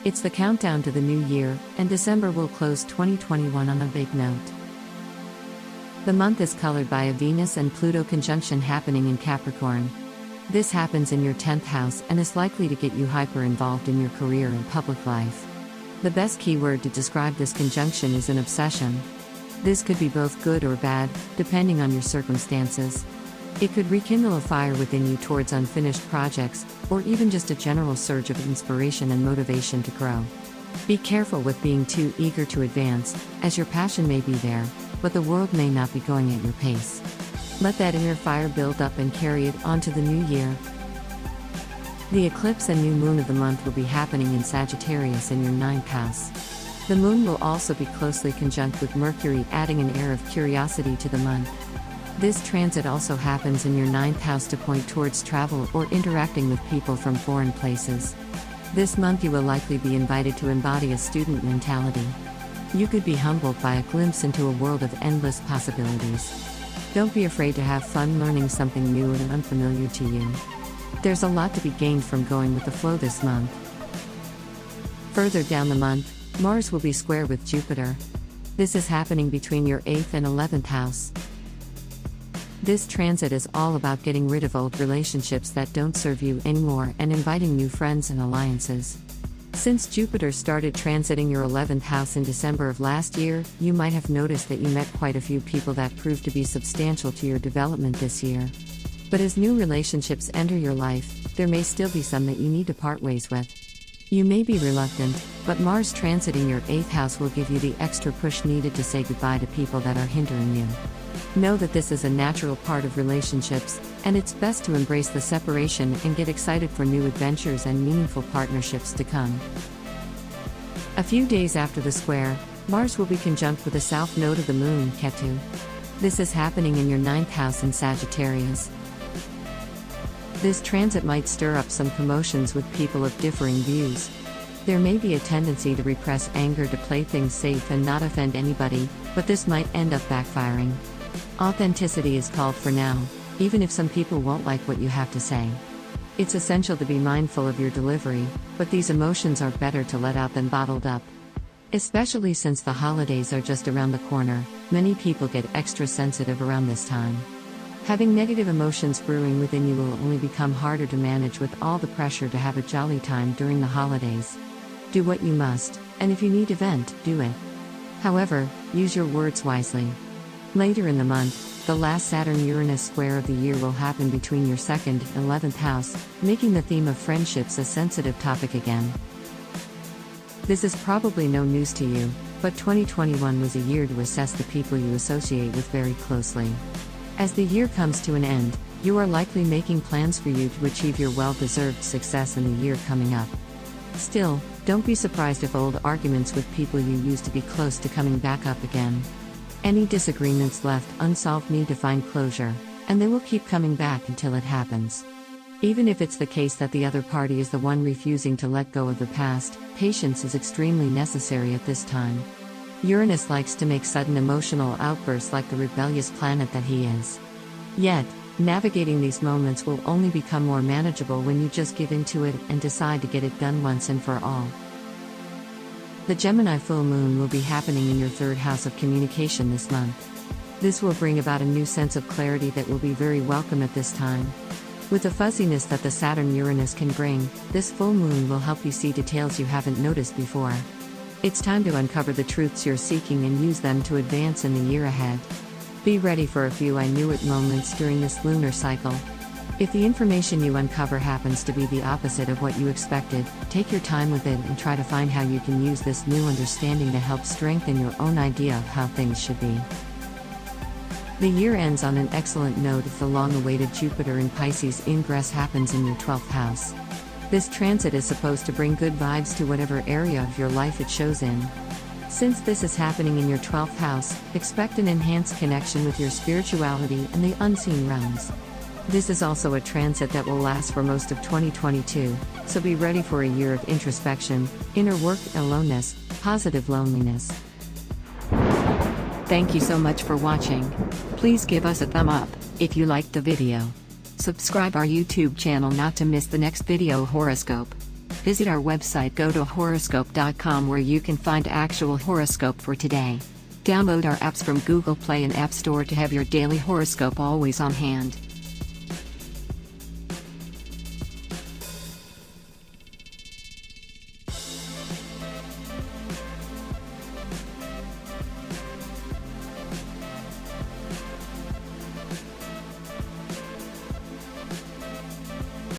It's the countdown to the new year, and December will close 2021 on a big note. The month is colored by a Venus and Pluto conjunction happening in Capricorn. This happens in your 10th house and is likely to get you hyper involved in your career and public life. The best keyword to describe this conjunction is an obsession. This could be both good or bad, depending on your circumstances. It could rekindle a fire within you towards unfinished projects, or even just a general surge of inspiration and motivation to grow. Be careful with being too eager to advance, as your passion may be there, but the world may not be going at your pace. Let that inner fire build up and carry it onto the new year. The eclipse and new moon of the month will be happening in Sagittarius in your 9th house. The moon will also be closely conjunct with Mercury, adding an air of curiosity to the month. This transit also happens in your 9th house to point towards travel or interacting with people from foreign places. This month you will likely be invited to embody a student mentality. You could be humbled by a glimpse into a world of endless possibilities. Don't be afraid to have fun learning something new and unfamiliar to you. There's a lot to be gained from going with the flow this month. Further down the month, Mars will be square with Jupiter. This is happening between your 8th and 11th house. This transit is all about getting rid of old relationships that don't serve you anymore and inviting new friends and alliances. Since Jupiter started transiting your 11th house in December of last year, you might have noticed that you met quite a few people that proved to be substantial to your development this year. But as new relationships enter your life, there may still be some that you need to part ways with. You may be reluctant, but Mars transiting your 8th house will give you the extra push needed to say goodbye to people that are hindering you. Know that this is a natural part of relationships, and it's best to embrace the separation and get excited for new adventures and meaningful partnerships to come. A few days after the square, Mars will be conjunct with the south node of the moon, Ketu. This is happening in your 9th house in Sagittarius. This transit might stir up some commotions with people of differing views. There may be a tendency to repress anger to play things safe and not offend anybody, but this might end up backfiring. Authenticity is called for now, even if some people won't like what you have to say. It's essential to be mindful of your delivery, but these emotions are better to let out than bottled up. Especially since the holidays are just around the corner, many people get extra sensitive around this time. Having negative emotions brewing within you will only become harder to manage with all the pressure to have a jolly time during the holidays. Do what you must, and if you need to vent, do it. However, use your words wisely. Later in the month, the last Saturn-Uranus square of the year will happen between your 2nd and 11th house, making the theme of friendships a sensitive topic again. This is probably no news to you, but 2021 was a year to assess the people you associate with very closely. As the year comes to an end, you are likely making plans for you to achieve your well-deserved success in the year coming up. Still, don't be surprised if old arguments with people you used to be close to coming back up again. Any disagreements left unsolved need to find closure, and they will keep coming back until it happens. Even if it's the case that the other party is the one refusing to let go of the past, patience is extremely necessary at this time. Uranus likes to make sudden emotional outbursts like the rebellious planet that he is. Yet, navigating these moments will only become more manageable when you just give into it and decide to get it done once and for all. The Gemini full moon will be happening in your 3rd house of communication this month. This will bring about a new sense of clarity that will be very welcome at this time. With the fuzziness that the Saturn-Uranus can bring, this full moon will help you see details you haven't noticed before. It's time to uncover the truths you're seeking and use them to advance in the year ahead. Be ready for a few I knew it moments during this lunar cycle. If the information you uncover happens to be the opposite of what you expected, take your time with it and try to find how you can use this new understanding to help strengthen your own idea of how things should be. The year ends on an excellent note if the long-awaited Jupiter in Pisces ingress happens in your 12th house. This transit is supposed to bring good vibes to whatever area of your life it shows in. Since this is happening in your 12th house, expect an enhanced connection with your spirituality and the unseen realms. This is also a transit that will last for most of 2022, so be ready for a year of introspection, inner work, aloneness, positive loneliness. Thank you so much for watching. Please give us a thumb up if you liked the video. Subscribe our YouTube channel not to miss the next video horoscope. Visit our website GoToHoroscope.com where you can find actual horoscope for today. Download our apps from Google Play and App Store to have your daily horoscope always on hand.